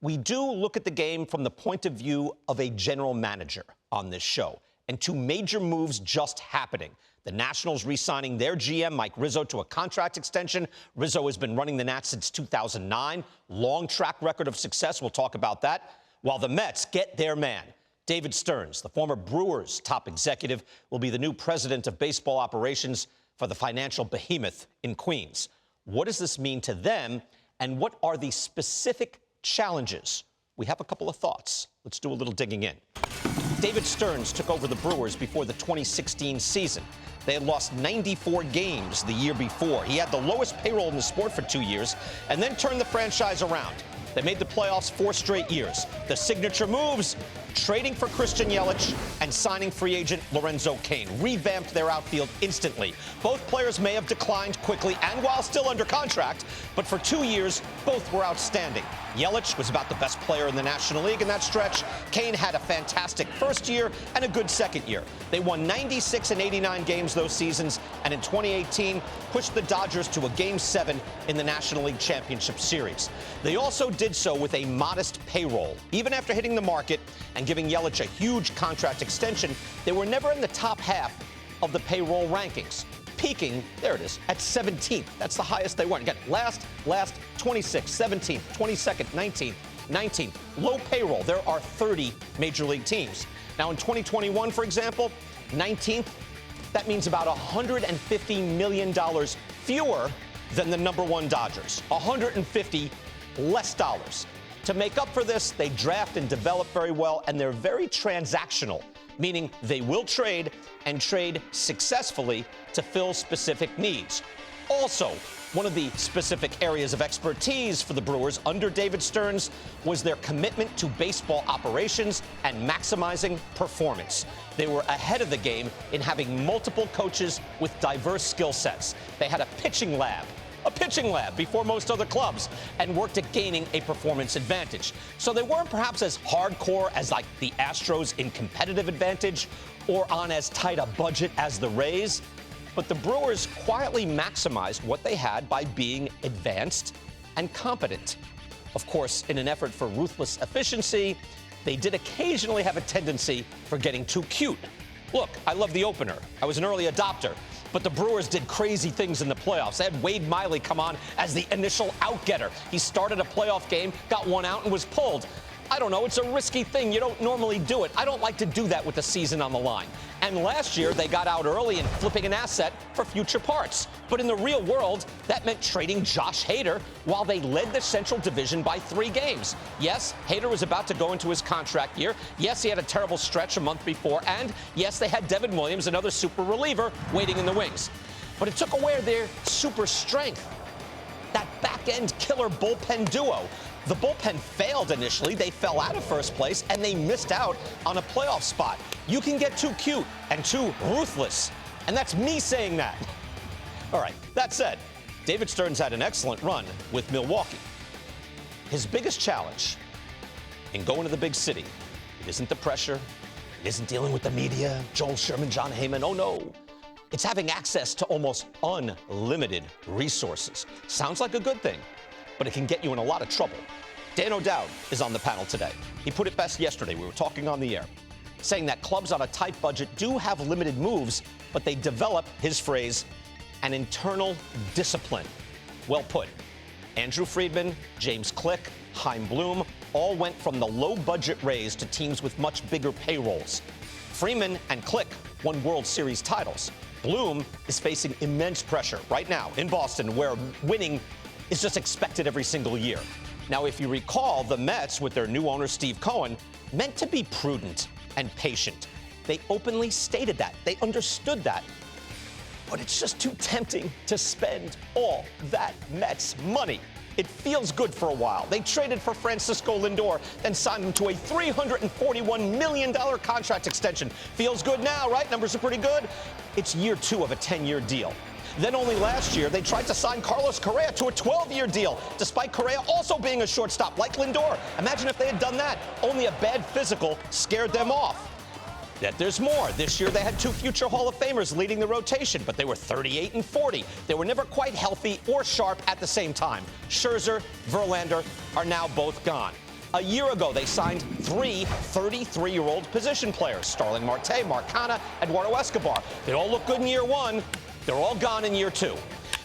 We do look at the game from the point of view of a general manager on this show, and two major moves just happening. The Nationals re-signing their GM, Mike Rizzo, to a contract extension. Rizzo has been running the Nats since 2009. Long track record of success. We'll talk about that. While the Mets get their man. David Stearns, the former Brewers top executive, will be the new president of baseball operations for the financial behemoth in Queens. What does this mean to them, and what are the specific challenges? We have a couple of thoughts. Let's do a little digging in. David Stearns took over the Brewers before the 2016 season. They had lost 94 games the year before. He had the lowest payroll in the sport for 2 years and then turned the franchise around. They made the playoffs 4 straight years. The signature moves: trading for Christian Yelich and signing free agent Lorenzo Cain. Revamped their outfield instantly. Both players may have declined quickly and while still under contract, but for 2 years, both were outstanding. Yelich was about the best player in the National League in that stretch. Cain had a fantastic first year and a good second year. They won 96 and 89 games those seasons, and in 2018 pushed the Dodgers to a Game 7 in the National League Championship Series. They also did so with a modest payroll. Even after hitting the market and giving Yelich a huge contract extension, they were never in the top half of the payroll rankings. Peaking, there it is, at 17th. That's the highest they went. Again, last, 26th, 17th, 22nd, 19th, 19th. Low payroll. There are 30 major league teams. Now, in 2021, for example, 19th, that means about $150 million fewer than the number one Dodgers. 150 less dollars. To make up for this, they draft and develop very well, and they're very transactional, meaning they will trade and trade successfully to fill specific needs. Also, one of the specific areas of expertise for the Brewers under David Stearns was their commitment to baseball operations and maximizing performance. They were ahead of the game in having multiple coaches with diverse skill sets. They had a pitching lab before most other clubs, and worked at gaining a performance advantage. So they weren't perhaps as hardcore as like the Astros in competitive advantage or on as tight a budget as the Rays, but the Brewers quietly maximized what they had by being advanced and competent. Of course, in an effort for ruthless efficiency, they did occasionally have a tendency for getting too cute. Look, I love the opener. I was an early adopter. But the Brewers did crazy things in the playoffs. They had Wade Miley come on as the initial out-getter. He started a playoff game, got one out, and was pulled. I don't know, it's a risky thing. You don't normally do it. I don't like to do that with the season on the line. And last year, they got out early and flipping an asset for future parts. But in the real world, that meant trading Josh Hader while they led the Central Division by 3 games. Yes, Hader was about to go into his contract year. Yes, he had a terrible stretch a month before. And yes, they had Devin Williams, another super reliever, waiting in the wings. But it took away their super strength, that back-end killer bullpen duo. The bullpen failed initially. They fell out of first place, and they missed out on a playoff spot. You can get too cute and too ruthless, and that's me saying that. All right, that said, David Stearns had an excellent run with Milwaukee. His biggest challenge in going to the big city, it isn't the pressure, it isn't dealing with the media, Joel Sherman, John Heyman. Oh, no. It's having access to almost unlimited resources. Sounds like a good thing, but it can get you in a lot of trouble. Dan O'Dowd is on the panel today. He put it best yesterday. We were talking on the air, saying that clubs on a tight budget do have limited moves, but they develop, his phrase, an internal discipline. Well put. Andrew Friedman, James Click, Chaim Bloom all went from the low-budget Rays to teams with much bigger payrolls. Freeman and Click won World Series titles. Bloom is facing immense pressure right now in Boston, where winning is just expected every single year. Now, if you recall, the Mets, with their new owner, Steve Cohen, meant to be prudent and patient. They openly stated that. They understood that. But it's just too tempting to spend all that Mets money. It feels good for a while. They traded for Francisco Lindor, then signed him to a $341 million contract extension. Feels good now, right? Numbers are pretty good. It's year 2 of a 10-year deal. Then only last year, they tried to sign Carlos Correa to a 12-year deal, despite Correa also being a shortstop like Lindor. Imagine if they had done that. Only a bad physical scared them off. Yet there's more. This year they had 2 future Hall of Famers leading the rotation, but they were 38 and 40. They were never quite healthy or sharp at the same time. Scherzer, Verlander are now both gone. A year ago, they signed 3 33-year-old position players, Starling Marte, Marcana, Eduardo Escobar. They all look good in year one. They're all gone in year two.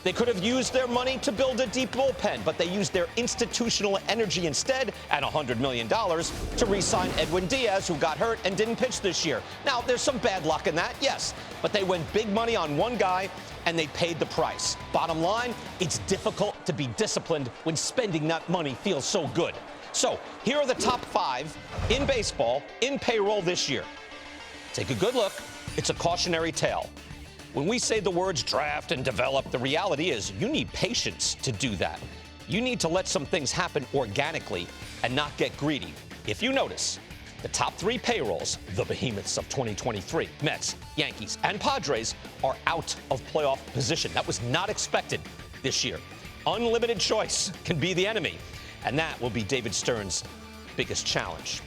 They could have used their money to build a deep bullpen, but they used their institutional energy instead, and $100 million, to re-sign Edwin Diaz, who got hurt and didn't pitch this year. Now, there's some bad luck in that, yes, but they went big money on one guy, and they paid the price. Bottom line, it's difficult to be disciplined when spending that money feels so good. So, here are the top 5 in baseball in payroll this year. Take a good look. It's a cautionary tale. When we say the words draft and develop, the reality is you need patience to do that. You need to let some things happen organically and not get greedy. If you notice, the top 3 payrolls, the behemoths of 2023, Mets, Yankees, and Padres, are out of playoff position. That was not expected this year. Unlimited choice can be the enemy, and that will be David Stearns' biggest challenge.